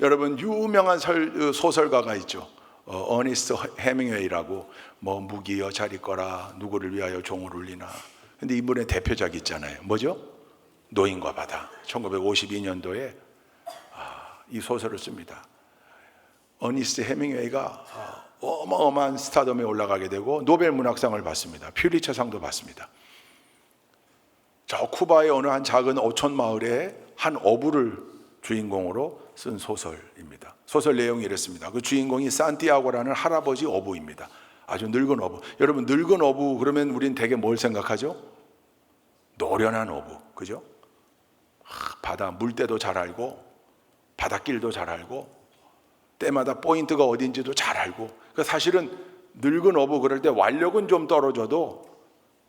여러분 유명한 소설가가 있죠. 어니스트 해밍웨이라고 뭐 무기여 자리 거라 누구를 위하여 종을 울리나. 근데 이분의 대표작이 있잖아요. 뭐죠? 노인과 바다. 1952년도에 이 소설을 씁니다. 어니스트 해밍웨이가 어마어마한 스타덤에 올라가게 되고 노벨 문학상을 받습니다. 퓰리처상도 받습니다. 저 쿠바의 어느 한 작은 어촌 마을에 한 어부를 주인공으로 쓴 소설입니다. 소설 내용이 이렇습니다. 그 주인공이 산티아고라는 할아버지 어부입니다. 아주 늙은 어부. 여러분 늙은 어부 그러면 우린 대개 뭘 생각하죠? 노련한 어부, 그죠? 바다 물때도 잘 알고 바닷길도 잘 알고 때마다 포인트가 어딘지도 잘 알고. 그러니까 사실은 늙은 어부 그럴 때 완력은 좀 떨어져도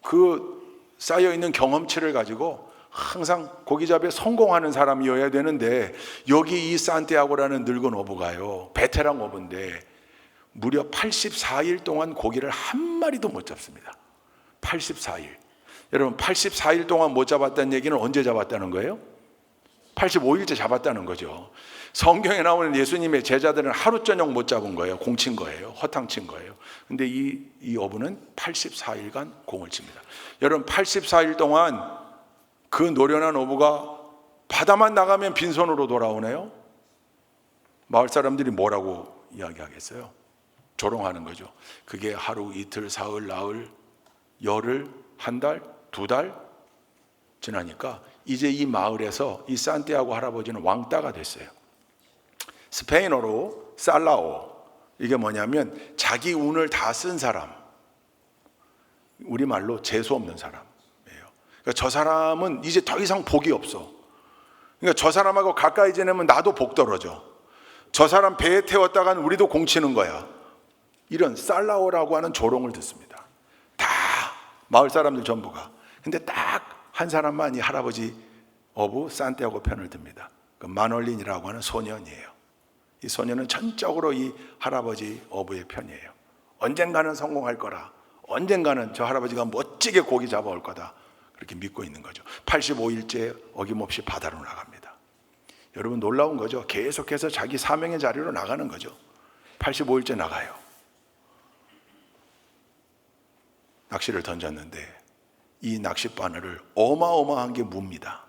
그 쌓여있는 경험치를 가지고 항상 고기잡이에 성공하는 사람이어야 되는데, 여기 이 산티아고라는 늙은 어부가요, 베테랑 어부인데 무려 84일 동안 고기를 한 마리도 못 잡습니다. 84일. 여러분 84일 동안 못 잡았다는 얘기는 언제 잡았다는 거예요? 85일째 잡았다는 거죠. 성경에 나오는 예수님의 제자들은 하루 저녁 못 잡은 거예요. 공친 거예요. 허탕친 거예요. 근데 이 어부는 84일간 공을 칩니다. 여러분 84일 동안 그 노련한 어부가 바다만 나가면 빈손으로 돌아오네요. 마을 사람들이 뭐라고 이야기하겠어요? 조롱하는 거죠. 그게 하루, 이틀, 사흘, 나흘, 열흘, 한 달, 두 달 지나니까 이제 이 마을에서 이 산티아고 할아버지는 왕따가 됐어요. 스페인어로 살라오, 이게 뭐냐면 자기 운을 다 쓴 사람, 우리말로 재수 없는 사람이에요. 그러니까 저 사람은 이제 더 이상 복이 없어. 그러니까 저 사람하고 가까이 지내면 나도 복 떨어져. 저 사람 배에 태웠다간 우리도 공치는 거야. 이런 살라오라고 하는 조롱을 듣습니다. 다 마을 사람들 전부가. 근데 딱 한 사람만 이 할아버지 어부 산티아고 편을 듭니다. 그 마놀린이라고 하는 소년이에요. 이 소년은 전적으로 이 할아버지 어부의 편이에요. 언젠가는 성공할 거라, 언젠가는 저 할아버지가 멋지게 고기 잡아올 거다, 그렇게 믿고 있는 거죠. 85일째 어김없이 바다로 나갑니다. 여러분 놀라운 거죠. 계속해서 자기 사명의 자리로 나가는 거죠. 85일째 나가요. 낚시를 던졌는데 이 낚싯바늘을 어마어마한 게 뭅니다.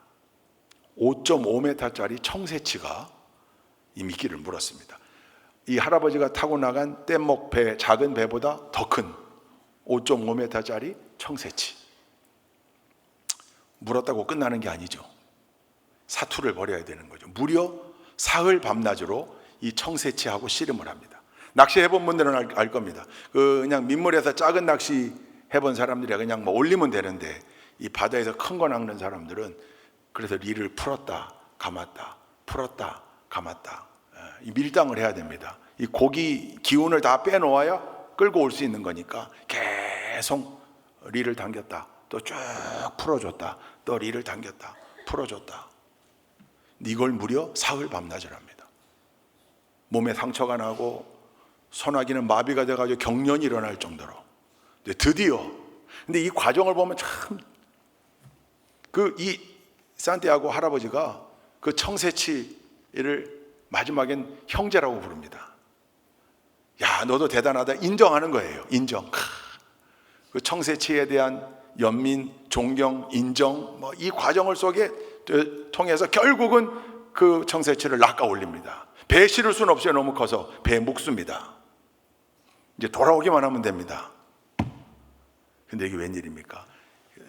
5.5m짜리 청새치가 이 미끼를 물었습니다. 이 할아버지가 타고 나간 뗏목 배, 작은 배보다 더 큰 5.5m짜리 청새치. 물었다고 끝나는 게 아니죠. 사투를 벌여야 되는 거죠. 무려 사흘 밤낮으로 이 청새치하고 씨름을 합니다. 낚시 해본 분들은 알 겁니다. 그냥 민물에서 작은 낚시 해본 사람들이 그냥 뭐 올리면 되는데, 이 바다에서 큰 거 낚는 사람들은 그래서 릴을 풀었다 감았다 풀었다 감았다, 이 밀당을 해야 됩니다. 이 고기 기운을 다 빼놓아야 끌고 올 수 있는 거니까 계속 릴을 당겼다 또 쭉 풀어줬다 또 릴을 당겼다 풀어줬다. 이걸 무려 사흘 밤낮을 합니다. 몸에 상처가 나고 소나기는 마비가 돼가지고 경련이 일어날 정도로. 드디어, 근데 이 과정을 보면 참, 이 산티아고 할아버지가 그 청새치를 마지막엔 형제라고 부릅니다. 야, 너도 대단하다 인정하는 거예요. 인정. 그 청새치에 대한 연민, 존경, 인정, 뭐 이 과정을 속에 통해서 결국은 그 청새치를 낚아 올립니다. 배에 실을 수는 없어요. 너무 커서 배에 묵습니다. 이제 돌아오기만 하면 됩니다. 근데 이게 웬일입니까?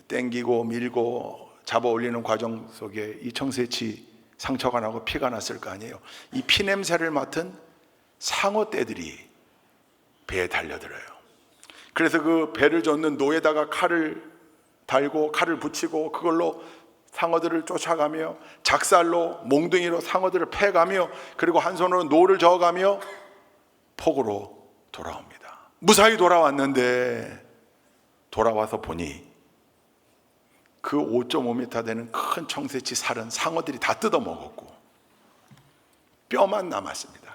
땡기고 밀고 잡아 올리는 과정 속에 이 청새치 상처가 나고 피가 났을 거 아니에요. 이 피 냄새를 맡은 상어떼들이 배에 달려들어요. 그래서 그 배를 젓는 노에다가 칼을 달고 칼을 붙이고 그걸로 상어들을 쫓아가며 작살로 몽둥이로 상어들을 패가며, 그리고 한 손으로 노를 저어가며 폭우로 돌아옵니다. 무사히 돌아왔는데 돌아와서 보니 그 5.5m 되는 큰 청새치 살은 상어들이 다 뜯어먹었고 뼈만 남았습니다.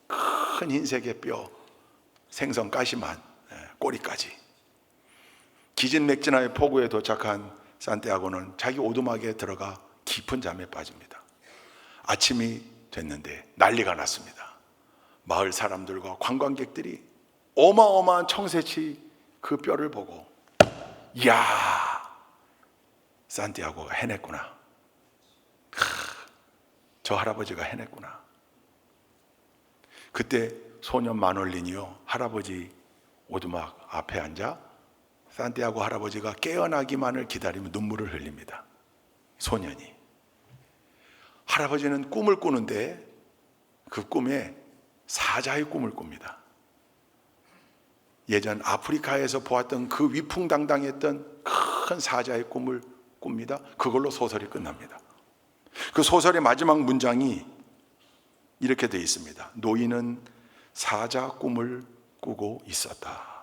큰 흰색의 뼈, 생선 가시만 꼬리까지. 기진맥진하게 포구에 도착한 산티아고는 자기 오두막에 들어가 깊은 잠에 빠집니다. 아침이 됐는데 난리가 났습니다. 마을 사람들과 관광객들이 어마어마한 청새치 그 뼈를 보고, 이야, 산티아고가 해냈구나. 저 할아버지가 해냈구나. 그때 소년 마놀린이요, 할아버지 오두막 앞에 앉아 산티아고 할아버지가 깨어나기만을 기다리며 눈물을 흘립니다. 소년이. 할아버지는 꿈을 꾸는데 그 꿈에 사자의 꿈을 꿉니다. 예전 아프리카에서 보았던 그 위풍당당했던 큰 사자의 꿈을 꿉니다. 그걸로 소설이 끝납니다. 그 소설의 마지막 문장이 이렇게 되어 있습니다. 노인은 사자 꿈을 꾸고 있었다.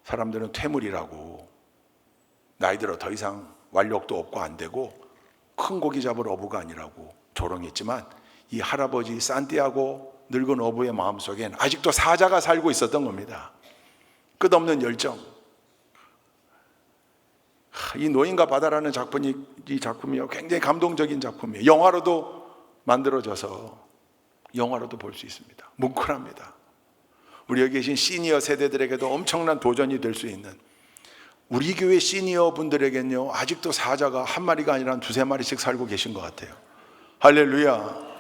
사람들은 퇴물이라고, 나이 들어 더 이상 완력도 없고 안 되고 큰 고기 잡을 어부가 아니라고 조롱했지만, 이 할아버지 산티아고 늙은 어부의 마음속엔 아직도 사자가 살고 있었던 겁니다. 끝없는 열정. 이 노인과 바다라는 이 작품이요, 굉장히 감동적인 작품이에요. 영화로도 만들어져서 영화로도 볼 수 있습니다. 뭉클합니다. 우리 여기 계신 시니어 세대들에게도 엄청난 도전이 될 수 있는, 우리 교회 시니어 분들에겐요, 아직도 사자가 한 마리가 아니라 두세 마리씩 살고 계신 것 같아요. 할렐루야.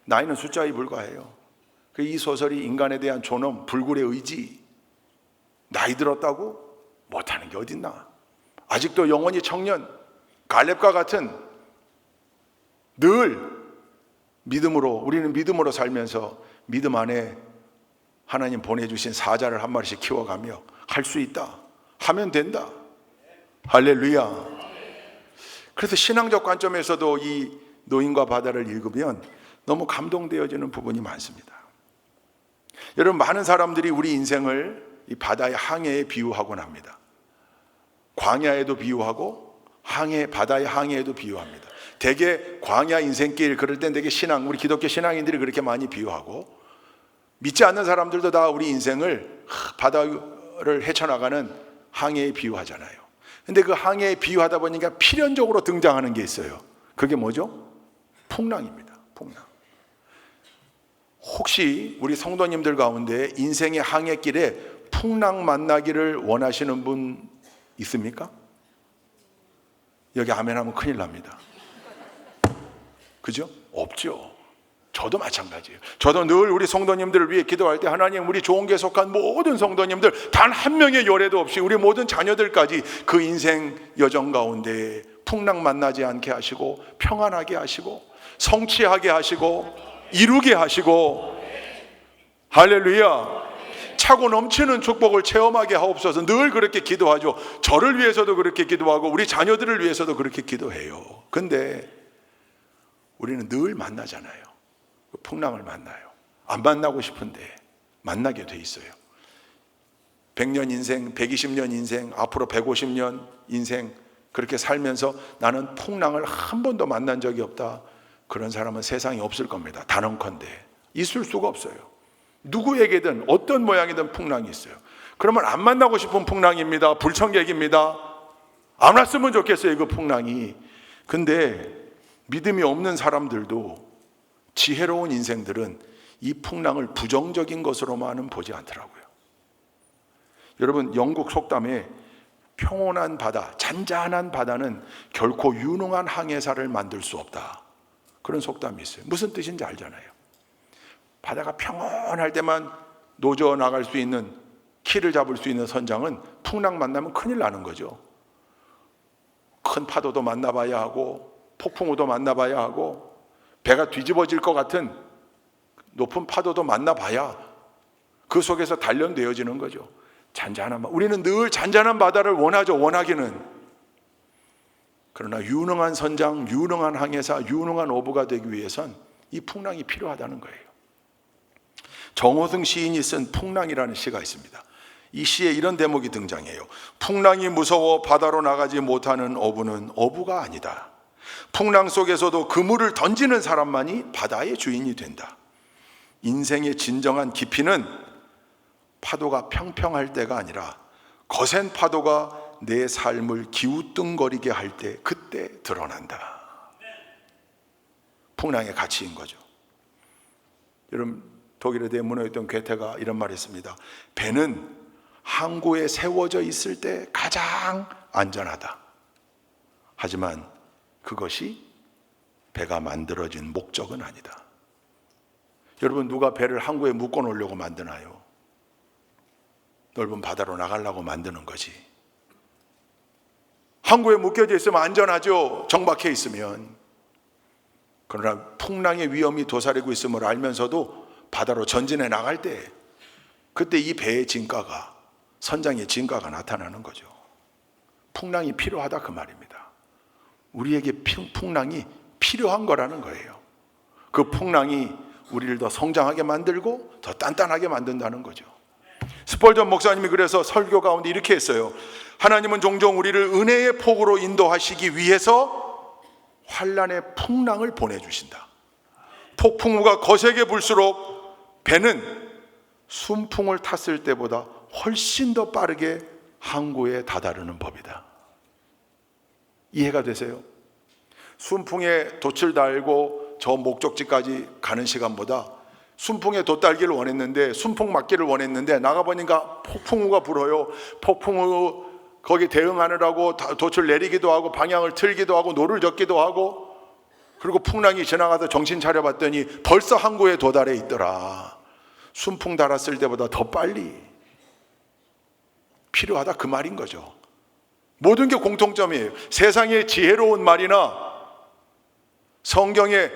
나이는 숫자에 불과해요. 이 소설이 인간에 대한 존엄, 불굴의 의지, 나이 들었다고 못하는 게 어딨나. 아직도 영원히 청년, 갈렙과 같은, 늘 믿음으로, 우리는 믿음으로 살면서 믿음 안에 하나님 보내주신 사자를 한 마리씩 키워가며 할 수 있다, 하면 된다. 할렐루야. 그래서 신앙적 관점에서도 이 노인과 바다를 읽으면 너무 감동되어지는 부분이 많습니다. 여러분, 많은 사람들이 우리 인생을 이 바다의 항해에 비유하곤 합니다. 광야에도 비유하고 바다의 항해에도 비유합니다. 대개 광야 인생길 그럴 땐 되게 우리 기독교 신앙인들이 그렇게 많이 비유하고, 믿지 않는 사람들도 다 우리 인생을 바다를 헤쳐나가는 항해에 비유하잖아요. 근데 그 항해에 비유하다 보니까 필연적으로 등장하는 게 있어요. 그게 뭐죠? 풍랑입니다. 풍랑. 혹시 우리 성도님들 가운데 인생의 항해길에 풍랑 만나기를 원하시는 분 있습니까? 여기 아멘 하면 큰일 납니다. 그죠? 없죠. 저도 마찬가지예요. 저도 늘 우리 성도님들을 위해 기도할 때, 하나님, 우리 좋은교회 속한 모든 성도님들 단 한 명의 요래도 없이 우리 모든 자녀들까지 그 인생 여정 가운데 풍랑 만나지 않게 하시고, 평안하게 하시고, 성취하게 하시고, 이루게 하시고, 할렐루야, 차고 넘치는 축복을 체험하게 하옵소서. 늘 그렇게 기도하죠. 저를 위해서도 그렇게 기도하고 우리 자녀들을 위해서도 그렇게 기도해요. 근데 우리는 늘 만나잖아요. 풍랑을 만나요. 안 만나고 싶은데 만나게 돼 있어요. 100년 인생, 120년 인생, 앞으로 150년 인생 그렇게 살면서 나는 풍랑을 한 번도 만난 적이 없다, 그런 사람은 세상에 없을 겁니다. 단언컨대 있을 수가 없어요. 누구에게든 어떤 모양이든 풍랑이 있어요. 그러면 안 만나고 싶은 풍랑입니다. 불청객입니다. 안 왔으면 좋겠어요, 그 풍랑이. 근데 믿음이 없는 사람들도, 지혜로운 인생들은 이 풍랑을 부정적인 것으로만은 보지 않더라고요. 여러분, 영국 속담에 평온한 바다, 잔잔한 바다는 결코 유능한 항해사를 만들 수 없다, 그런 속담이 있어요. 무슨 뜻인지 알잖아요. 바다가 평온할 때만 노져 나갈 수 있는, 키를 잡을 수 있는 선장은 풍랑 만나면 큰일 나는 거죠. 큰 파도도 만나봐야 하고, 폭풍우도 만나봐야 하고, 배가 뒤집어질 것 같은 높은 파도도 만나봐야 그 속에서 단련되어지는 거죠. 잔잔한, 우리는 늘 잔잔한 바다를 원하죠. 원하기는. 그러나 유능한 선장, 유능한 항해사, 유능한 어부가 되기 위해선 이 풍랑이 필요하다는 거예요. 정호승 시인이 쓴 풍랑이라는 시가 있습니다. 이 시에 이런 대목이 등장해요. 풍랑이 무서워 바다로 나가지 못하는 어부는 어부가 아니다. 풍랑 속에서도 그물을 던지는 사람만이 바다의 주인이 된다. 인생의 진정한 깊이는 파도가 평평할 때가 아니라 거센 파도가 내 삶을 기우뚱거리게 할 때 그때 드러난다. 풍랑의 가치인 거죠. 여러분, 독일에 대해 문화였던 괴테가 이런 말을 했습니다. 배는 항구에 세워져 있을 때 가장 안전하다. 하지만 그것이 배가 만들어진 목적은 아니다. 여러분, 누가 배를 항구에 묶어 놓으려고 만드나요? 넓은 바다로 나가려고 만드는 거지. 항구에 묶여져 있으면 안전하죠, 정박해 있으면. 그러나 풍랑의 위험이 도사리고 있음을 알면서도 바다로 전진해 나갈 때 그때 이 배의 진가가, 선장의 진가가 나타나는 거죠. 풍랑이 필요하다 그 말입니다. 우리에게 풍랑이 필요한 거라는 거예요. 그 풍랑이 우리를 더 성장하게 만들고 더 단단하게 만든다는 거죠. 스펄전 목사님이 그래서 설교 가운데 이렇게 했어요. 하나님은 종종 우리를 은혜의 폭으로 인도하시기 위해서 환난의 풍랑을 보내주신다. 폭풍우가 거세게 불수록 배는 순풍을 탔을 때보다 훨씬 더 빠르게 항구에 다다르는 법이다. 이해가 되세요? 순풍에 돛을 달고 저 목적지까지 가는 시간보다 순풍에 돛 달기를 원했는데, 순풍 맞기를 원했는데 나가보니까 폭풍우가 불어요. 폭풍우 거기 대응하느라고 돛을 내리기도 하고 방향을 틀기도 하고 노를 젓기도 하고, 그리고 풍랑이 지나가서 정신 차려봤더니 벌써 항구에 도달해 있더라. 순풍 달았을 때보다 더 빨리 필요하다 그 말인 거죠. 모든 게 공통점이에요. 세상의 지혜로운 말이나 성경의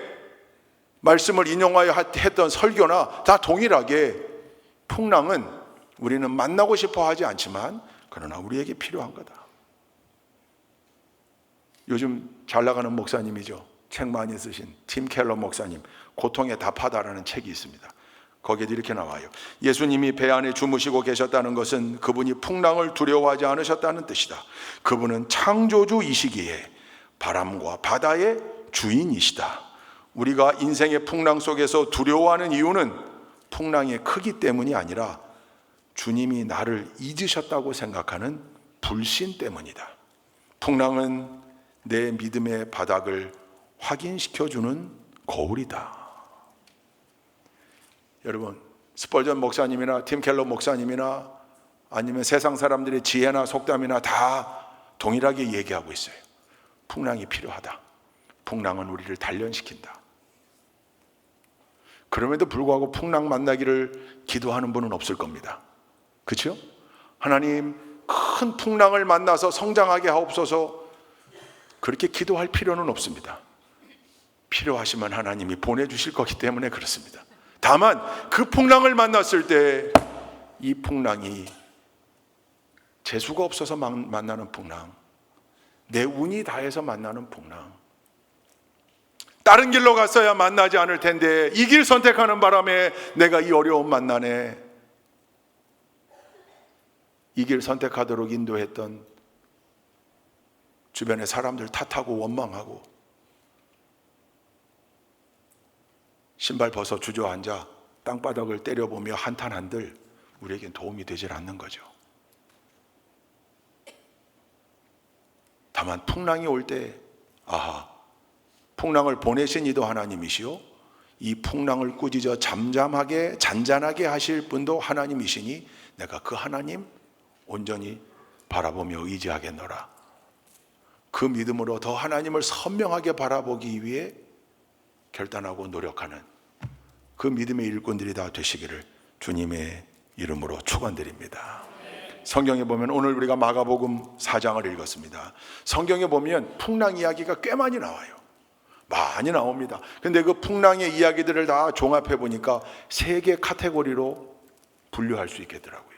말씀을 인용하여 했던 설교나 다 동일하게 풍랑은 우리는 만나고 싶어 하지 않지만 그러나 우리에게 필요한 거다. 요즘 잘 나가는 목사님이죠. 책 많이 쓰신 팀 켈러 목사님, 고통에 답하다라는 책이 있습니다. 거기에도 이렇게 나와요. 예수님이 배 안에 주무시고 계셨다는 것은 그분이 풍랑을 두려워하지 않으셨다는 뜻이다. 그분은 창조주이시기에 바람과 바다의 주인이시다. 우리가 인생의 풍랑 속에서 두려워하는 이유는 풍랑의 크기 때문이 아니라 주님이 나를 잊으셨다고 생각하는 불신 때문이다. 풍랑은 내 믿음의 바닥을 확인시켜주는 거울이다. 여러분, 스펄전 목사님이나 팀 켈러 목사님이나 아니면 세상 사람들의 지혜나 속담이나 다 동일하게 얘기하고 있어요. 풍랑이 필요하다. 풍랑은 우리를 단련시킨다. 그럼에도 불구하고 풍랑 만나기를 기도하는 분은 없을 겁니다. 그렇죠? 하나님, 큰 풍랑을 만나서 성장하게 하옵소서, 그렇게 기도할 필요는 없습니다. 필요하시면 하나님이 보내주실 거기 때문에 그렇습니다. 다만 그 풍랑을 만났을 때 이 풍랑이 재수가 없어서 만나는 풍랑, 내 운이 다해서 만나는 풍랑, 다른 길로 갔어야 만나지 않을 텐데 이 길 선택하는 바람에 내가 이 어려움 만나네. 이 길 선택하도록 인도했던 주변의 사람들 탓하고 원망하고 신발 벗어 주저앉아 땅바닥을 때려보며 한탄한들 우리에겐 도움이 되질 않는 거죠. 다만 풍랑이 올 때 아하, 풍랑을 보내신 이도 하나님이시오, 이 풍랑을 꾸짖어 잠잠하게 잔잔하게 하실 분도 하나님이시니 내가 그 하나님 온전히 바라보며 의지하겠노라. 그 믿음으로 더 하나님을 선명하게 바라보기 위해 결단하고 노력하는 그 믿음의 일꾼들이 다 되시기를 주님의 이름으로 축원드립니다. 성경에 보면 오늘 우리가 마가복음 4장을 읽었습니다. 성경에 보면 풍랑 이야기가 꽤 많이 나와요. 많이 나옵니다. 근데 그 풍랑의 이야기들을 다 종합해 보니까 3개 카테고리로 분류할 수 있겠더라고요.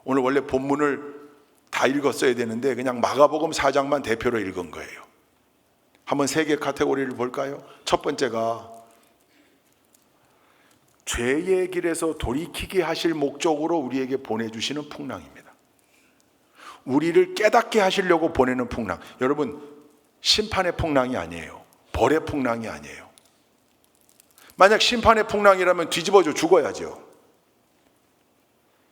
오늘 원래 본문을 다 읽었어야 되는데 그냥 마가복음 4장만 대표로 읽은 거예요. 한번 3개 카테고리를 볼까요? 첫 번째가 죄의 길에서 돌이키게 하실 목적으로 우리에게 보내주시는 풍랑입니다. 우리를 깨닫게 하시려고 보내는 풍랑. 여러분, 심판의 풍랑이 아니에요. 벌의 풍랑이 아니에요. 만약 심판의 풍랑이라면 뒤집어져 죽어야죠.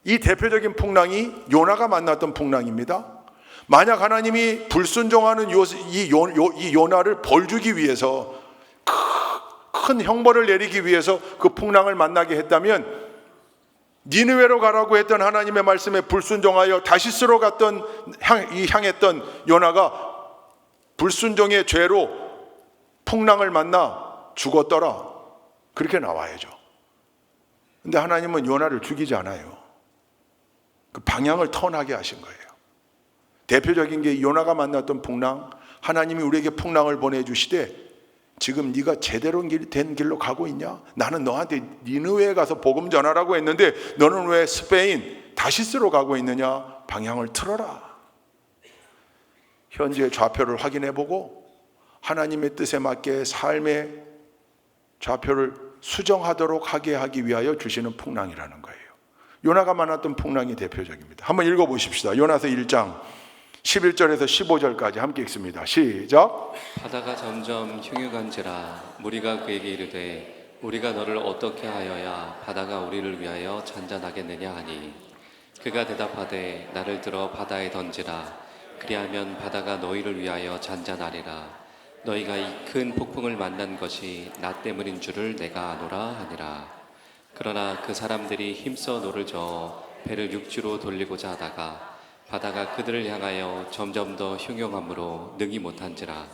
이 대표적인 풍랑이 요나가 만났던 풍랑입니다. 만약 하나님이 불순종하는 이 요나를 벌주기 위해서 큰 형벌을 내리기 위해서 그 풍랑을 만나게 했다면 니느웨로 가라고 했던 하나님의 말씀에 불순종하여 다시스로 향했던 요나가 불순종의 죄로 풍랑을 만나 죽었더라, 그렇게 나와야죠. 근데 하나님은 요나를 죽이지 않아요. 그 방향을 턴하게 하신 거예요. 대표적인 게 요나가 만났던 풍랑. 하나님이 우리에게 풍랑을 보내주시되 지금 네가 제대로 된 길로 가고 있냐? 나는 너한테 니느웨에 가서 복음 전하라고 했는데 너는 왜 스페인 다시스로 가고 있느냐? 방향을 틀어라. 현재 좌표를 확인해보고 하나님의 뜻에 맞게 삶의 좌표를 수정하도록 하게 하기 위하여 주시는 풍랑이라는 거예요. 요나가 만났던 풍랑이 대표적입니다. 한번 읽어보십시다. 요나서 1장 11절에서 15절까지 함께 읽습니다. 시작. 바다가 점점 흉흉한지라 무리가 그에게 이르되 우리가 너를 어떻게 하여야 바다가 우리를 위하여 잔잔하겠느냐 하니 그가 대답하되 나를 들어 바다에 던지라. 그리하면 바다가 너희를 위하여 잔잔하리라. 너희가 이 큰 폭풍을 만난 것이 나 때문인 줄을 내가 아노라 하니라. 그러나 그 사람들이 힘써 노를 저어 배를 육지로 돌리고자 하다가 바다가 그들을 향하여 점점 더 흉흉함으로 능히 못한지라.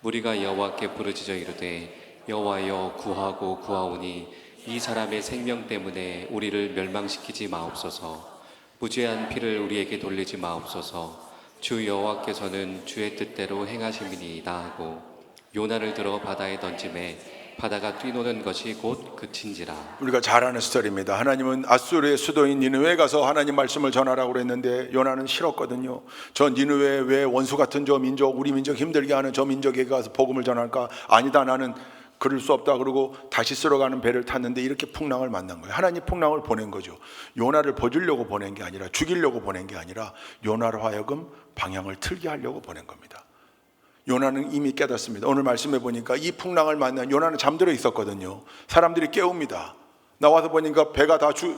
무리가 여호와께 부르짖어 이르되 여호와여 구하고 구하오니 이 사람의 생명 때문에 우리를 멸망시키지 마옵소서. 무죄한 피를 우리에게 돌리지 마옵소서. 주 여호와께서는 주의 뜻대로 행하심이니이다 하고 요나를 들어 바다에 던짐에 바다가 뛰노는 것이 곧 그친지라. 우리가 잘 아는 스토리입니다. 하나님은 아수르의 수도인 니느웨에 가서 하나님 말씀을 전하라고 그랬는데 요나는 싫었거든요. 저 니느웨 왜 원수 같은 저 민족, 우리 민족 힘들게 하는 저 민족에게 가서 복음을 전할까? 아니다, 나는 그럴 수 없다. 그러고 다시 쓸어가는 배를 탔는데 이렇게 풍랑을 만난 거예요. 하나님 풍랑을 보낸 거죠. 요나를 버주려고 보낸 게 아니라, 죽이려고 보낸 게 아니라 요나로 하여금 방향을 틀게 하려고 보낸 겁니다. 요나는 이미 깨닫습니다. 오늘 말씀해 보니까 이 풍랑을 만난 요나는 잠들어 있었거든요. 사람들이 깨웁니다. 나와서 보니까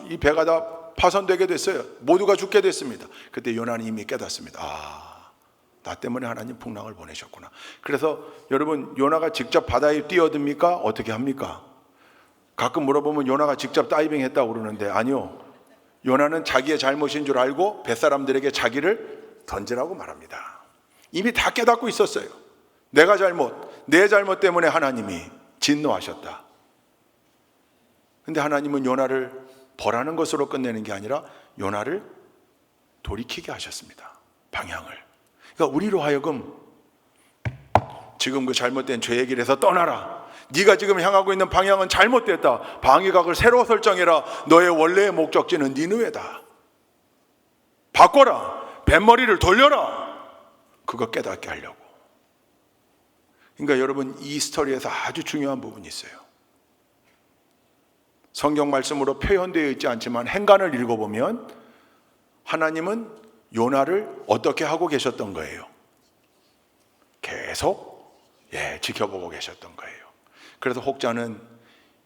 이 배가 다 파손되게 됐어요. 모두가 죽게 됐습니다. 그때 요나는 이미 깨닫습니다. 나 때문에 하나님 풍랑을 보내셨구나. 그래서 여러분, 요나가 직접 바다에 뛰어듭니까? 어떻게 합니까? 가끔 물어보면 요나가 직접 다이빙 했다고 그러는데 아니요. 요나는 자기의 잘못인 줄 알고 뱃사람들에게 자기를 던지라고 말합니다. 이미 다 깨닫고 있었어요. 내 잘못 때문에 하나님이 진노하셨다. 근데 하나님은 요나를 벌하는 것으로 끝내는 게 아니라 요나를 돌이키게 하셨습니다. 방향을. 그러니까 우리로 하여금 지금 그 잘못된 죄의 길에서 떠나라. 네가 지금 향하고 있는 방향은 잘못됐다. 방위각을 새로 설정해라. 너의 원래의 목적지는 니느웨다. 바꿔라. 뱃머리를 돌려라. 그거 깨닫게 하려고. 그러니까 여러분, 이 스토리에서 아주 중요한 부분이 있어요. 성경 말씀으로 표현되어 있지 않지만 행간을 읽어보면 하나님은 요나를 어떻게 하고 계셨던 거예요? 계속 지켜보고 계셨던 거예요. 그래서 혹자는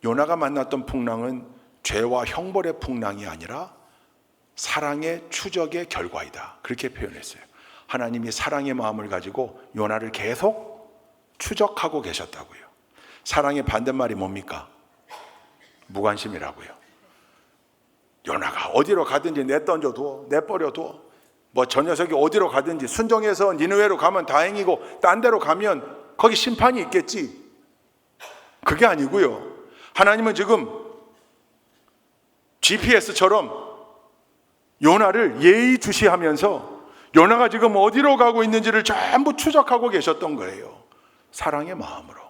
요나가 만났던 풍랑은 죄와 형벌의 풍랑이 아니라 사랑의 추적의 결과이다, 그렇게 표현했어요. 하나님이 사랑의 마음을 가지고 요나를 계속 추적하고 계셨다고요. 사랑의 반대말이 뭡니까? 무관심이라고요. 요나가 어디로 가든지 내던져두어, 내버려두어, 저 녀석이 어디로 가든지 순종해서 니느웨로 가면 다행이고 딴 데로 가면 거기 심판이 있겠지. 그게 아니고요. 하나님은 지금 GPS처럼 요나를 예의주시하면서 요나가 지금 어디로 가고 있는지를 전부 추적하고 계셨던 거예요. 사랑의 마음으로.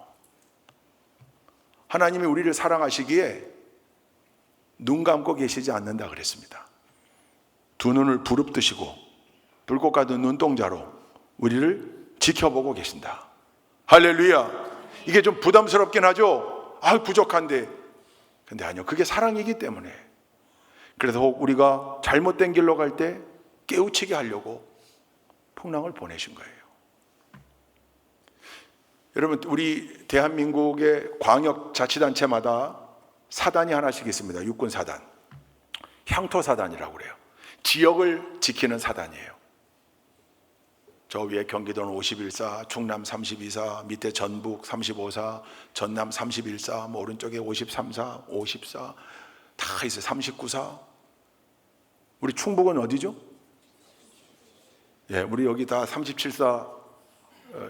하나님이 우리를 사랑하시기에 눈 감고 계시지 않는다 그랬습니다. 두 눈을 부릅뜨시고 불꽃 같은 눈동자로 우리를 지켜보고 계신다. 할렐루야. 이게 좀 부담스럽긴 하죠. 부족한데. 근데 아니요, 그게 사랑이기 때문에. 그래서 혹 우리가 잘못된 길로 갈 때 깨우치게 하려고 풍랑을 보내신 거예요. 여러분, 우리 대한민국의 광역자치단체마다 사단이 하나씩 있습니다. 육군사단, 향토사단이라고 그래요. 지역을 지키는 사단이에요. 저 위에 경기도는 51사, 충남 32사, 밑에 전북 35사, 전남 31사, 뭐 오른쪽에 53사, 54 다 있어요. 39사. 우리 충북은 어디죠? 예, 우리 여기 다 37사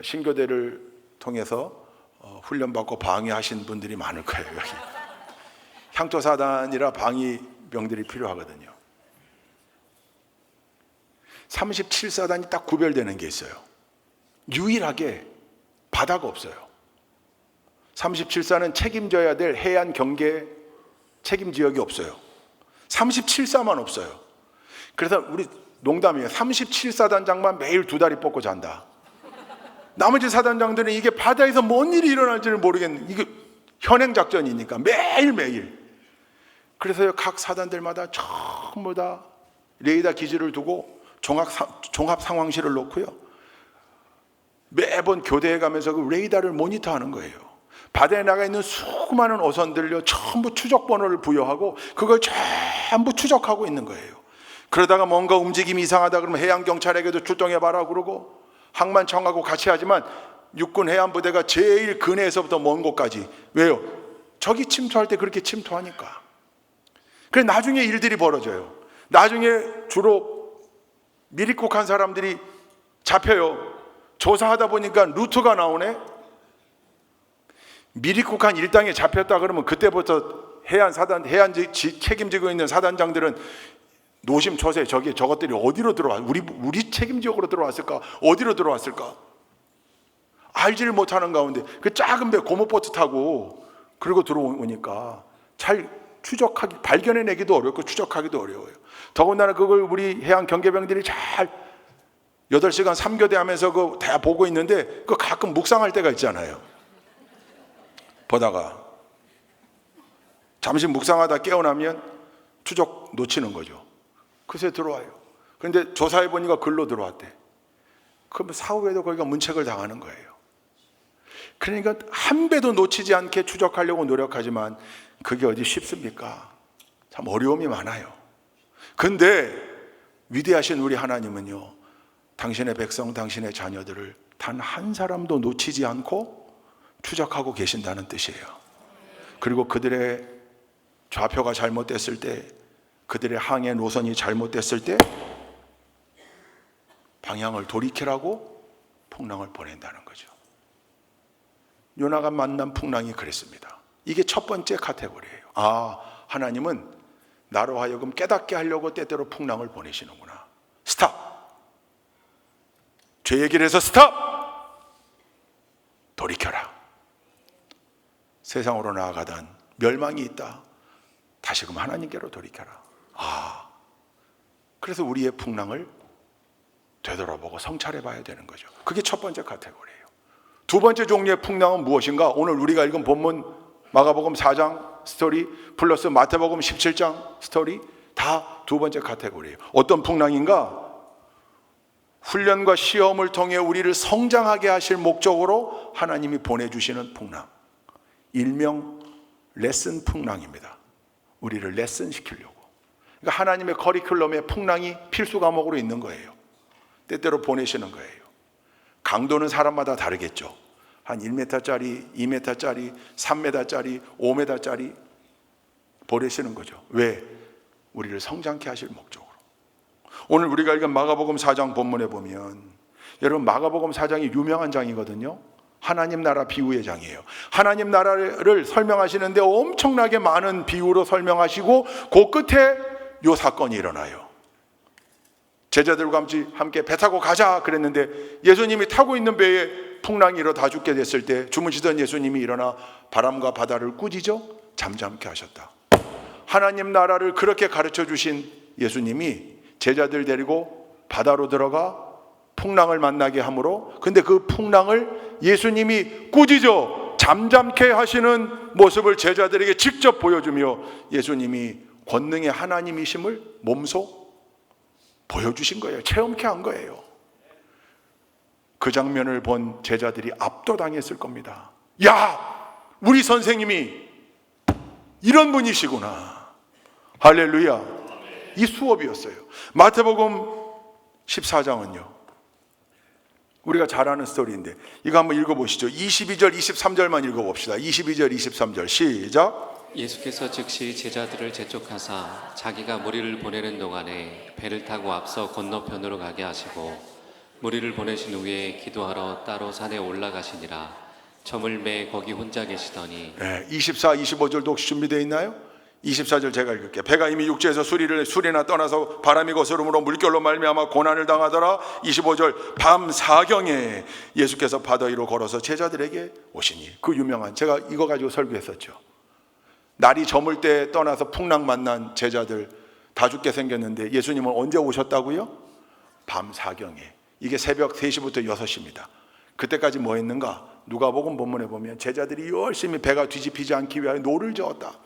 신교대를 통해서 훈련받고 방위하신 분들이 많을 거예요. 여기 향토사단이라 방위병들이 필요하거든요. 37사단이 딱 구별되는 게 있어요. 유일하게 바다가 없어요. 37사는 책임져야 될 해안 경계 책임 지역이 없어요. 37사만 없어요. 그래서 우리 농담이에요. 37사단장만 매일 2다리 뻗고 잔다. 나머지 사단장들은 이게 바다에서 뭔 일이 일어날지를 모르겠는, 이게 현행작전이니까 매일매일. 그래서 각 사단들마다 전부 다 레이더 기지를 두고 종합 상황실을 놓고요, 매번 교대해 가면서 그 레이더를 모니터하는 거예요. 바다에 나가 있는 수많은 어선들요 전부 추적 번호를 부여하고 그걸 전부 추적하고 있는 거예요. 그러다가 뭔가 움직임이 이상하다 그러면 해양경찰에게도 출동해봐라 그러고, 항만청하고 같이 하지만 육군 해안부대가 제일 근해에서부터 먼 곳까지. 왜요? 적이 침투할 때 그렇게 침투하니까. 그래서 나중에 일들이 벌어져요. 나중에 주로 미리국한 사람들이 잡혀요. 조사하다 보니까 루트가 나오네. 미리국한 일당에 잡혔다 그러면 그때부터 해안 책임지고 있는 사단장들은 노심초사, 저것들이 어디로 들어와, 우리 책임 지역으로 들어왔을까, 어디로 들어왔을까 알지를 못하는 가운데 그 작은 배 고무보트 타고 그리고 들어오니까 잘 발견해내기도 어렵고 추적하기도 어려워요. 더군다나 그걸 우리 해양 경계병들이 잘 8시간 3교대 하면서 그거 다 보고 있는데 그 가끔 묵상할 때가 있잖아요. 보다가 잠시 묵상하다 깨어나면 추적 놓치는 거죠. 그새 들어와요. 그런데 조사해 보니까 글로 들어왔대. 그러면 사후에도 거기가 문책을 당하는 거예요. 그러니까 한 배도 놓치지 않게 추적하려고 노력하지만 그게 어디 쉽습니까? 참 어려움이 많아요. 근데 위대하신 우리 하나님은요, 당신의 백성, 당신의 자녀들을 단 한 사람도 놓치지 않고 추적하고 계신다는 뜻이에요. 그리고 그들의 좌표가 잘못됐을 때, 그들의 항해 노선이 잘못됐을 때 방향을 돌이키라고 풍랑을 보낸다는 거죠. 요나가 만난 풍랑이 그랬습니다. 이게 첫 번째 카테고리예요. 하나님은 나로 하여금 깨닫게 하려고 때때로 풍랑을 보내시는구나. 스탑! 죄의 길에서 스탑! 돌이켜라. 세상으로 나아가던 멸망이 있다. 다시금 하나님께로 돌이켜라. 그래서 우리의 풍랑을 되돌아보고 성찰해 봐야 되는 거죠. 그게 첫 번째 카테고리예요. 두 번째 종류의 풍랑은 무엇인가? 오늘 우리가 읽은 본문 마가복음 4장 스토리 플러스 마태복음 17장 스토리 다 두 번째 카테고리예요. 어떤 풍랑인가? 훈련과 시험을 통해 우리를 성장하게 하실 목적으로 하나님이 보내주시는 풍랑, 일명 레슨 풍랑입니다. 우리를 레슨 시키려고. 그러니까 하나님의 커리큘럼에 풍랑이 필수 과목으로 있는 거예요. 때때로 보내시는 거예요. 강도는 사람마다 다르겠죠. 한 1m짜리, 2m짜리, 3m짜리, 5m짜리 보내시는 거죠. 왜? 우리를 성장케 하실 목적으로. 오늘 우리가 읽은 마가복음 4장 본문에 보면, 여러분 마가복음 4장이 유명한 장이거든요. 하나님 나라 비유의 장이에요. 하나님 나라를 설명하시는데 엄청나게 많은 비유로 설명하시고 그 끝에 요 사건이 일어나요. 제자들과 함께 배 타고 가자 그랬는데 예수님이 타고 있는 배에 풍랑이 일어 다 죽게 됐을 때 주무시던 예수님이 일어나 바람과 바다를 꾸짖어 잠잠케 하셨다. 하나님 나라를 그렇게 가르쳐 주신 예수님이 제자들 데리고 바다로 들어가 풍랑을 만나게 하므로, 근데 그 풍랑을 예수님이 꾸짖어 잠잠케 하시는 모습을 제자들에게 직접 보여주며 예수님이 권능의 하나님이심을 몸소 보여주신 거예요. 체험케 한 거예요. 그 장면을 본 제자들이 압도당했을 겁니다. 야, 우리 선생님이 이런 분이시구나. 할렐루야. 이 수업이었어요. 마태복음 14장은요, 우리가 잘 아는 스토리인데 이거 한번 읽어보시죠. 22절 23절만 읽어봅시다. 22절 23절 시작. 예수께서 즉시 제자들을 재촉하사 자기가 무리를 보내는 동안에 배를 타고 앞서 건너편으로 가게 하시고 무리를 보내신 후에 기도하러 따로 산에 올라가시니라. 점을 매 거기 혼자 계시더니 24, 25절도 혹시 준비되어 있나요? 24절 제가 읽을게요. 배가 이미 육지에서 수리나 떠나서 바람이 거스름으로 물결로 말미암아 고난을 당하더라. 25절 밤 사경에 예수께서 바다 위로 걸어서 제자들에게 오시니, 그 유명한, 제가 이거 가지고 설교했었죠. 날이 저물 때 떠나서 풍랑 만난 제자들 다 죽게 생겼는데 예수님은 언제 오셨다고요? 밤 사경에. 이게 새벽 3시부터 6시입니다. 그때까지 뭐 했는가? 누가복음 본문에 보면 제자들이 열심히 배가 뒤집히지 않기 위하여 노를 저었다.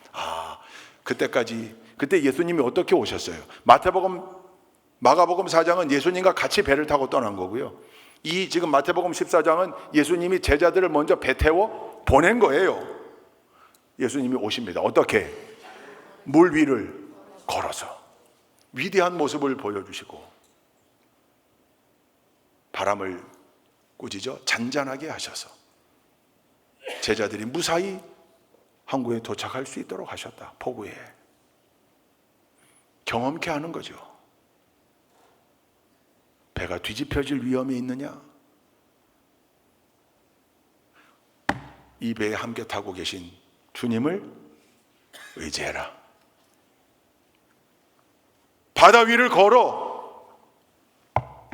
그때 예수님이 어떻게 오셨어요? 마가복음 4장은 예수님과 같이 배를 타고 떠난 거고요. 지금 마태복음 14장은 예수님이 제자들을 먼저 배 태워 보낸 거예요. 예수님이 오십니다. 어떻게? 물 위를 걸어서 위대한 모습을 보여주시고 바람을 꾸짖어 잔잔하게 하셔서 제자들이 무사히 항구에 도착할 수 있도록 하셨다. 포구에 경험케 하는 거죠. 배가 뒤집혀질 위험이 있느냐? 이 배에 함께 타고 계신 주님을 의지해라. 바다 위를 걸어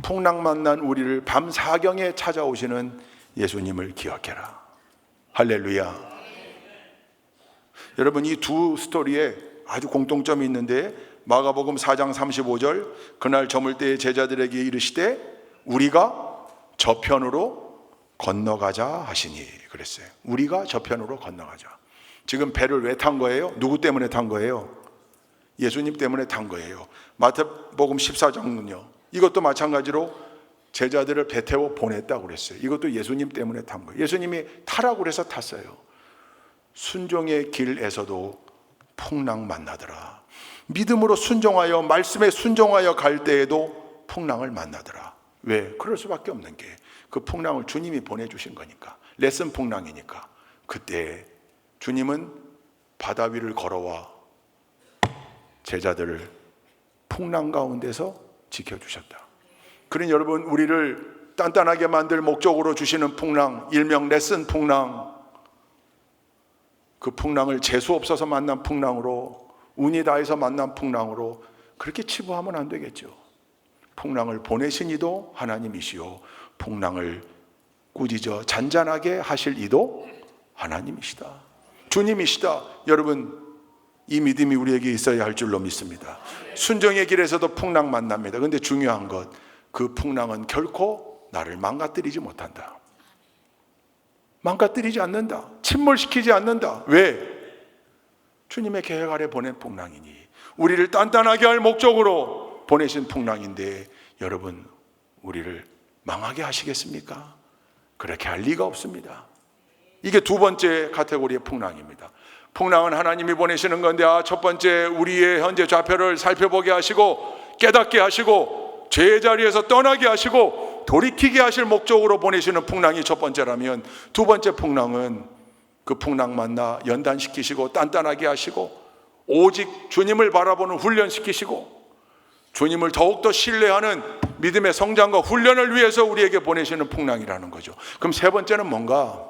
풍랑 만난 우리를 밤 사경에 찾아오시는 예수님을 기억해라. 할렐루야. 여러분, 이 두 스토리에 아주 공통점이 있는데 마가복음 4장 35절 그날 저물 때에 제자들에게 이르시되 우리가 저편으로 건너가자 하시니 그랬어요. 우리가 저편으로 건너가자. 지금 배를 왜 탄 거예요? 누구 때문에 탄 거예요? 예수님 때문에 탄 거예요. 마태복음 14장은요, 이것도 마찬가지로 제자들을 배 태워 보냈다고 그랬어요. 이것도 예수님 때문에 탄 거예요. 예수님이 타라고 그래서 탔어요. 순종의 길에서도 풍랑 만나더라. 믿음으로 순종하여 말씀에 순종하여 갈 때에도 풍랑을 만나더라. 왜? 그럴 수밖에 없는 게 그 풍랑을 주님이 보내주신 거니까. 레슨 풍랑이니까. 그때 주님은 바다 위를 걸어와 제자들을 풍랑 가운데서 지켜주셨다. 그러니 여러분, 우리를 단단하게 만들 목적으로 주시는 풍랑, 일명 레슨 풍랑, 그 풍랑을 재수 없어서 만난 풍랑으로, 운이 다해서 만난 풍랑으로 그렇게 치부하면 안 되겠죠. 풍랑을 보내신 이도 하나님이시오, 풍랑을 꾸짖어 잔잔하게 하실 이도 하나님이시다, 주님이시다. 여러분, 이 믿음이 우리에게 있어야 할 줄로 믿습니다. 순종의 길에서도 풍랑 만납니다. 그런데 중요한 것, 그 풍랑은 결코 나를 망가뜨리지 못한다. 망가뜨리지 않는다. 침몰시키지 않는다. 왜? 주님의 계획 아래 보낸 풍랑이니, 우리를 단단하게 할 목적으로 보내신 풍랑인데, 여러분, 우리를 망하게 하시겠습니까? 그렇게 할 리가 없습니다. 이게 두 번째 카테고리의 풍랑입니다. 풍랑은 하나님이 보내시는 건데, 첫 번째 우리의 현재 좌표를 살펴보게 하시고 깨닫게 하시고 죄의 자리에서 떠나게 하시고 돌이키게 하실 목적으로 보내시는 풍랑이 첫 번째라면, 두 번째 풍랑은 그 풍랑 만나 연단시키시고 단단하게 하시고 오직 주님을 바라보는 훈련시키시고 주님을 더욱더 신뢰하는 믿음의 성장과 훈련을 위해서 우리에게 보내시는 풍랑이라는 거죠. 그럼 세 번째는 뭔가?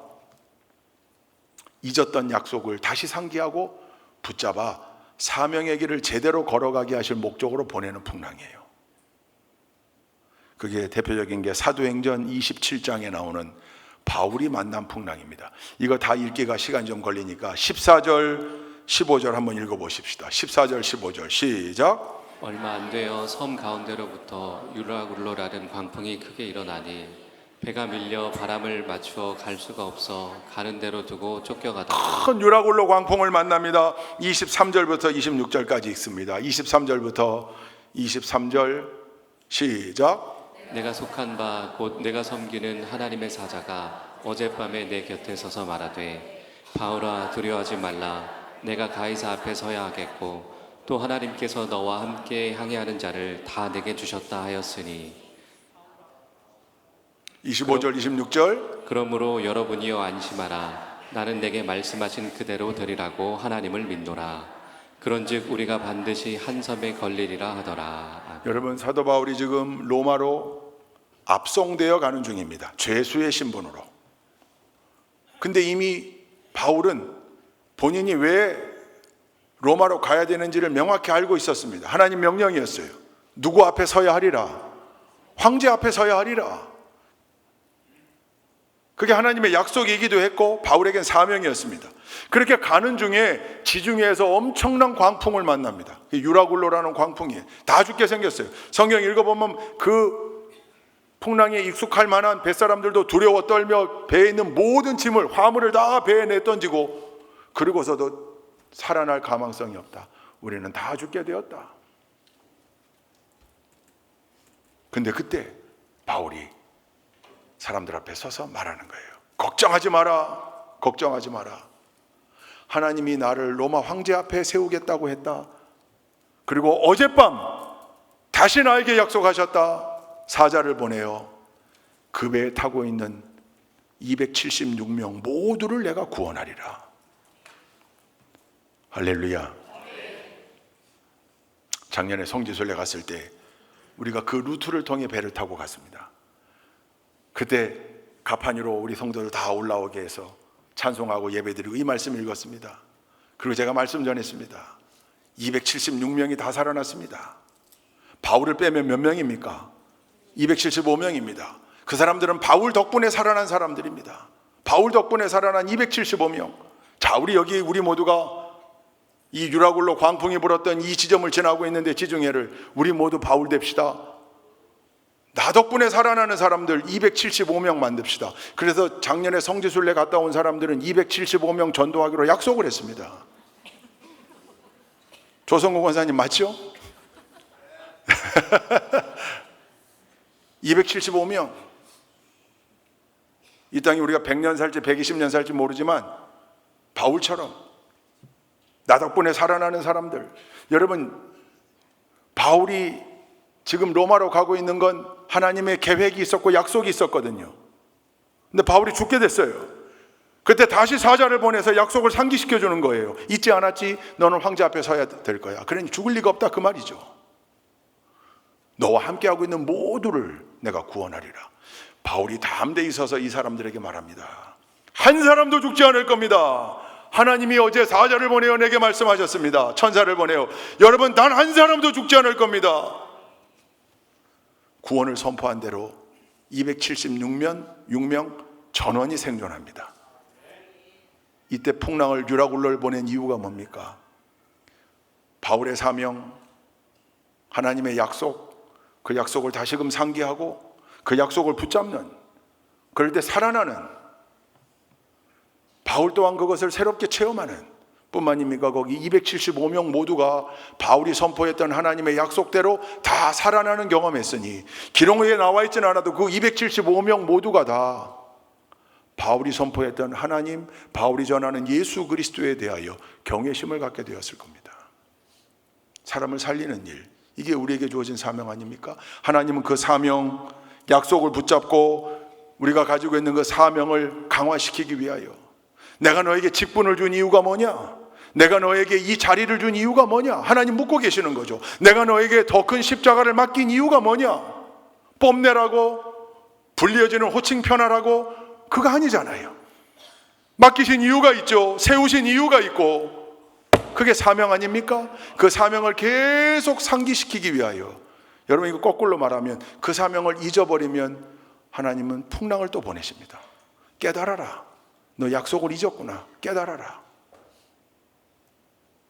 잊었던 약속을 다시 상기하고 붙잡아 사명의 길을 제대로 걸어가게 하실 목적으로 보내는 풍랑이에요. 그게 대표적인 게 사도행전 27장에 나오는 바울이 만난 풍랑입니다. 이거 다 읽기가 시간이 좀 걸리니까 14절 15절 한번 읽어보십시다. 14절 15절 시작. 얼마 안 되어 섬 가운데로부터 유라굴로라는 광풍이 크게 일어나니 배가 밀려 바람을 맞추어 갈 수가 없어 가는 대로 두고 쫓겨가다가 큰 유라굴로 광풍을 만납니다. 23절부터 26절까지 읽습니다. 23절부터 23절 시작. 내가 속한 바 곧 내가 섬기는 하나님의 사자가 어젯밤에 내 곁에 서서 말하되 바울아 두려워하지 말라. 내가 가이사 앞에 서야 하겠고 또 하나님께서 너와 함께 항해하는 자를 다 내게 주셨다 하였으니. 25절 26절. 그러므로 여러분이여 안심하라. 나는 내게 말씀하신 그대로 되리라고 하나님을 믿노라. 그런즉 우리가 반드시 한 섬에 걸리리라 하더라. 아멘. 여러분, 사도 바울이 지금 로마로 압송되어 가는 중입니다. 죄수의 신분으로. 근데 이미 바울은 본인이 왜 로마로 가야 되는지를 명확히 알고 있었습니다. 하나님 명령이었어요. 누구 앞에 서야 하리라? 황제 앞에 서야 하리라. 그게 하나님의 약속이기도 했고 바울에겐 사명이었습니다. 그렇게 가는 중에 지중해에서 엄청난 광풍을 만납니다. 유라굴로라는 광풍이 다 죽게 생겼어요. 성경 읽어보면 그 풍랑에 익숙할 만한 뱃사람들도 두려워 떨며 배에 있는 모든 짐을, 화물을 다 배에 내던지고, 그리고서도 살아날 가망성이 없다. 우리는 다 죽게 되었다. 근데 그때 바울이 사람들 앞에 서서 말하는 거예요. 걱정하지 마라. 걱정하지 마라. 하나님이 나를 로마 황제 앞에 세우겠다고 했다. 그리고 어젯밤 다시 나에게 약속하셨다. 사자를 보내어 그 배에 타고 있는 276명 모두를 내가 구원하리라. 할렐루야. 작년에 성지순례 갔을 때 우리가 그 루트를 통해 배를 타고 갔습니다. 그때 가판위로 우리 성도들 다 올라오게 해서 찬송하고 예배드리고 이 말씀 읽었습니다. 그리고 제가 말씀 전했습니다. 276명이 다 살아났습니다. 바울을 빼면 몇 명입니까? 275명입니다. 그 사람들은 바울 덕분에 살아난 사람들입니다. 바울 덕분에 살아난 275명. 자, 우리 모두가 이 유라굴로 광풍이 불었던 이 지점을 지나고 있는데 지중해를 우리 모두 바울 됩시다. 나 덕분에 살아나는 사람들 275명 만듭시다. 그래서 작년에 성지순례 갔다 온 사람들은 275명 전도하기로 약속을 했습니다. 조성국 권사님 맞죠? 275명. 이 땅에 우리가 100년 살지 120년 살지 모르지만 바울처럼 나 덕분에 살아나는 사람들. 여러분, 바울이 지금 로마로 가고 있는 건 하나님의 계획이 있었고 약속이 있었거든요. 근데 바울이 죽게 됐어요. 그때 다시 사자를 보내서 약속을 상기시켜 주는 거예요. 잊지 않았지? 너는 황제 앞에 서야 될 거야. 그러니 죽을 리가 없다 그 말이죠. 너와 함께하고 있는 모두를 내가 구원하리라. 바울이 담대히 서서 이 사람들에게 말합니다. 한 사람도 죽지 않을 겁니다. 하나님이 어제 사자를 보내어 내게 말씀하셨습니다. 천사를 보내어. 여러분, 단 한 사람도 죽지 않을 겁니다. 구원을 선포한 대로 276명 전원이 생존합니다. 이때 풍랑을 유라굴로를 보낸 이유가 뭡니까? 바울의 사명, 하나님의 약속, 그 약속을 다시금 상기하고 그 약속을 붙잡는, 그럴 때 살아나는, 바울 또한 그것을 새롭게 체험하는 뿐만입니까? 거기 275명 모두가 바울이 선포했던 하나님의 약속대로 다 살아나는 경험했으니 기록에 나와 있지는 않아도 그 275명 모두가 다 바울이 선포했던 하나님, 바울이 전하는 예수 그리스도에 대하여 경외심을 갖게 되었을 겁니다. 사람을 살리는 일, 이게 우리에게 주어진 사명 아닙니까? 하나님은 그 사명, 약속을 붙잡고 우리가 가지고 있는 그 사명을 강화시키기 위하여, 내가 너에게 직분을 준 이유가 뭐냐? 내가 너에게 이 자리를 준 이유가 뭐냐? 하나님 묻고 계시는 거죠. 내가 너에게 더 큰 십자가를 맡긴 이유가 뭐냐? 뽐내라고, 불리어지는 호칭 편하라고, 그거 아니잖아요. 맡기신 이유가 있죠. 세우신 이유가 있고, 그게 사명 아닙니까? 그 사명을 계속 상기시키기 위하여. 여러분, 이거 거꾸로 말하면 그 사명을 잊어버리면 하나님은 풍랑을 또 보내십니다. 깨달아라. 너 약속을 잊었구나. 깨달아라.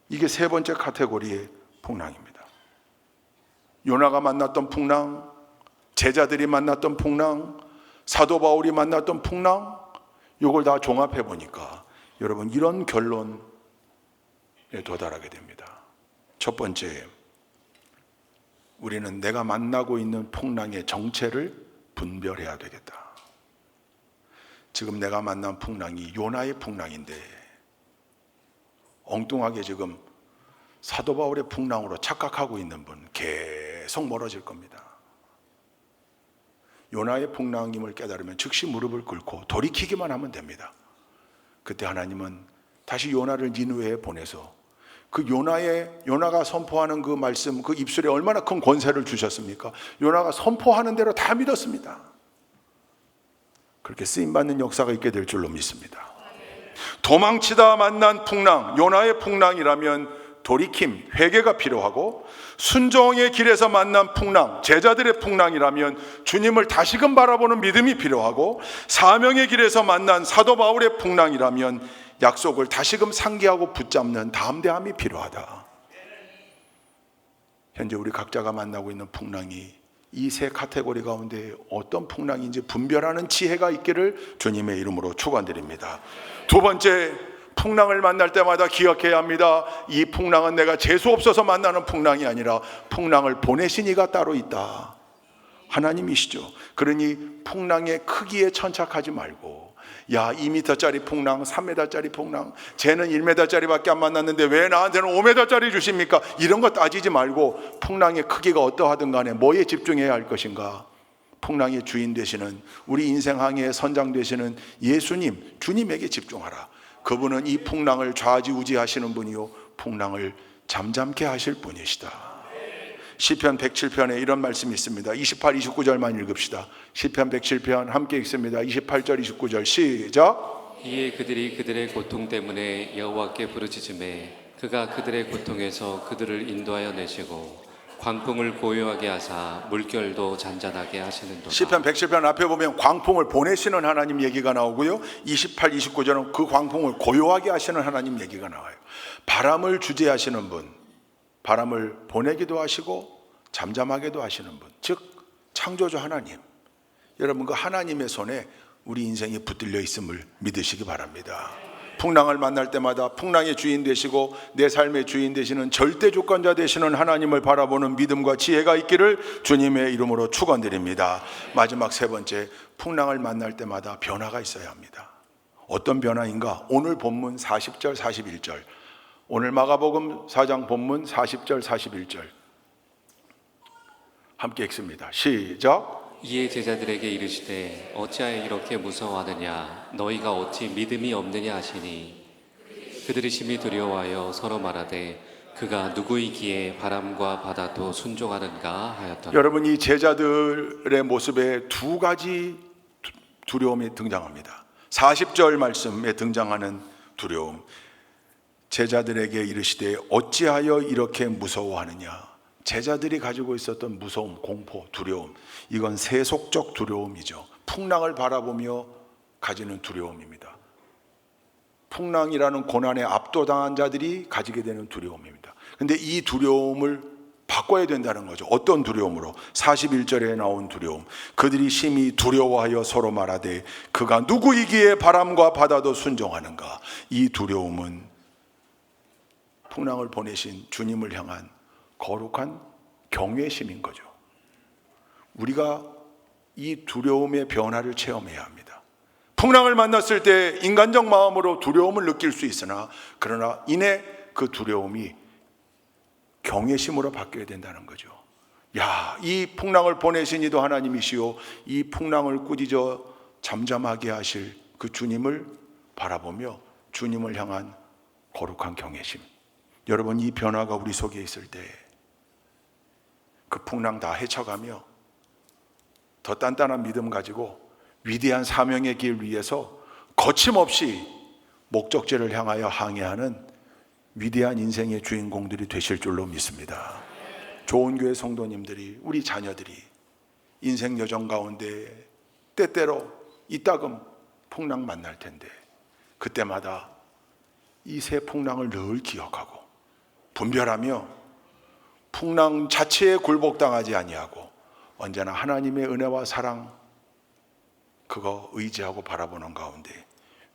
이게 세 번째 카테고리의 풍랑입니다. 요나가 만났던 풍랑, 제자들이 만났던 풍랑, 사도 바울이 만났던 풍랑, 이걸 다 종합해 보니까 여러분 이런 결론에 도달하게 됩니다. 첫 번째, 우리는 내가 만나고 있는 풍랑의 정체를 분별해야 되겠다. 지금 내가 만난 풍랑이 요나의 풍랑인데 엉뚱하게 지금 사도 바울의 풍랑으로 착각하고 있는 분 계속 멀어질 겁니다. 요나의 풍랑임을 깨달으면 즉시 무릎을 꿇고 돌이키기만 하면 됩니다. 그때 하나님은 다시 요나를 니느웨에 보내서 그 요나가 선포하는 그 말씀, 그 입술에 얼마나 큰 권세를 주셨습니까? 요나가 선포하는 대로 다 믿었습니다. 그렇게 쓰임받는 역사가 있게 될 줄로 믿습니다. 도망치다 만난 풍랑, 요나의 풍랑이라면 돌이킴, 회개가 필요하고, 순종의 길에서 만난 풍랑, 제자들의 풍랑이라면 주님을 다시금 바라보는 믿음이 필요하고, 사명의 길에서 만난 사도 바울의 풍랑이라면 약속을 다시금 상기하고 붙잡는 담대함이 필요하다. 현재 우리 각자가 만나고 있는 풍랑이 이 세 카테고리 가운데 어떤 풍랑인지 분별하는 지혜가 있기를 주님의 이름으로 축원드립니다. 두 번째, 풍랑을 만날 때마다 기억해야 합니다. 이 풍랑은 내가 재수 없어서 만나는 풍랑이 아니라 풍랑을 보내신 이가 따로 있다. 하나님이시죠. 그러니 풍랑의 크기에 천착하지 말고, 야, 2m짜리 풍랑, 3m짜리 풍랑, 쟤는 1m짜리밖에 안 만났는데 왜 나한테는 5m짜리 주십니까? 이런 거 따지지 말고 풍랑의 크기가 어떠하든 간에 뭐에 집중해야 할 것인가? 풍랑의 주인 되시는, 우리 인생 항해의 선장 되시는 예수님, 주님에게 집중하라. 그분은 이 풍랑을 좌지우지하시는 분이요, 풍랑을 잠잠케 하실 분이시다. 시편 107편에 이런 말씀이 있습니다. 28, 29절만 읽읍시다. 시편 107편 함께 읽습니다. 28절, 29절 시작. 이에 그들이 그들의 고통 때문에 여호와께 부르짖음에 그가 그들의 고통에서 그들을 인도하여 내시고 광풍을 고요하게 하사 물결도 잔잔하게 하시는도다. 시편 107편 앞에 보면 광풍을 보내시는 하나님 얘기가 나오고요, 28, 29절은 그 광풍을 고요하게 하시는 하나님 얘기가 나와요. 바람을 주재하시는 분, 바람을 보내기도 하시고 잠잠하게도 하시는 분, 즉 창조주 하나님. 여러분, 그 하나님의 손에 우리 인생이 붙들려 있음을 믿으시기 바랍니다. 풍랑을 만날 때마다 풍랑의 주인 되시고 내 삶의 주인 되시는 절대 주권자 되시는 하나님을 바라보는 믿음과 지혜가 있기를 주님의 이름으로 축원드립니다. 마지막 세 번째, 풍랑을 만날 때마다 변화가 있어야 합니다. 어떤 변화인가? 오늘 본문 40절 41절, 오늘 마가복음 4장 본문 40절 41절 함께 읽습니다. 시작. 이에 제자들에게 이르시되 어찌하여 이렇게 무서워하느냐? 너희가 어찌 믿음이 없느냐 하시니 그들이 심히 두려워하여 서로 말하되 그가 누구이기에 바람과 바다도 순종하는가 하였더라. 여러분, 이 제자들의 모습에 두 가지 두려움이 등장합니다. 40절 말씀에 등장하는 두려움, 제자들에게 이르시되 어찌하여 이렇게 무서워하느냐. 제자들이 가지고 있었던 무서움, 공포, 두려움, 이건 세속적 두려움이죠. 풍랑을 바라보며 가지는 두려움입니다. 풍랑이라는 고난에 압도당한 자들이 가지게 되는 두려움입니다. 그런데 이 두려움을 바꿔야 된다는 거죠. 어떤 두려움으로? 41절에 나온 두려움, 그들이 심히 두려워하여 서로 말하되 그가 누구이기에 바람과 바다도 순종하는가. 이 두려움은 풍랑을 보내신 주님을 향한 거룩한 경외심인 거죠. 우리가 이 두려움의 변화를 체험해야 합니다. 풍랑을 만났을 때 인간적 마음으로 두려움을 느낄 수 있으나, 그러나 이내 그 두려움이 경외심으로 바뀌어야 된다는 거죠. 야, 이 풍랑을 보내신 이도 하나님이시오, 이 풍랑을 꾸짖어 잠잠하게 하실 그 주님을 바라보며 주님을 향한 거룩한 경외심. 여러분, 이 변화가 우리 속에 있을 때 그 풍랑 다 헤쳐가며 더 단단한 믿음 가지고 위대한 사명의 길 위에서 거침없이 목적지를 향하여 항해하는 위대한 인생의 주인공들이 되실 줄로 믿습니다. 좋은 교회 성도님들이, 우리 자녀들이 인생 여정 가운데 때때로 이따금 풍랑 만날 텐데, 그때마다 이 새 풍랑을 늘 기억하고 분별하며 풍랑 자체에 굴복당하지 아니하고 언제나 하나님의 은혜와 사랑, 그거 의지하고 바라보는 가운데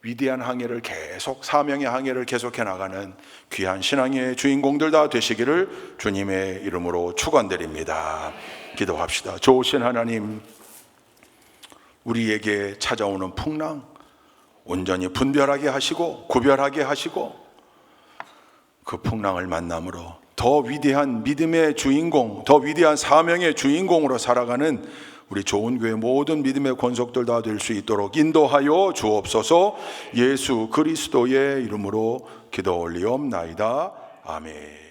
위대한 항해를 계속, 사명의 항해를 계속해 나가는 귀한 신앙의 주인공들 다 되시기를 주님의 이름으로 축원드립니다. 기도합시다. 좋으신 하나님, 우리에게 찾아오는 풍랑 온전히 분별하게 하시고 구별하게 하시고 그 풍랑을 만남으로 더 위대한 믿음의 주인공, 더 위대한 사명의 주인공으로 살아가는 우리 좋은 교회 모든 믿음의 권속들 다 될 수 있도록 인도하여 주옵소서. 예수 그리스도의 이름으로 기도 올리옵나이다. 아멘.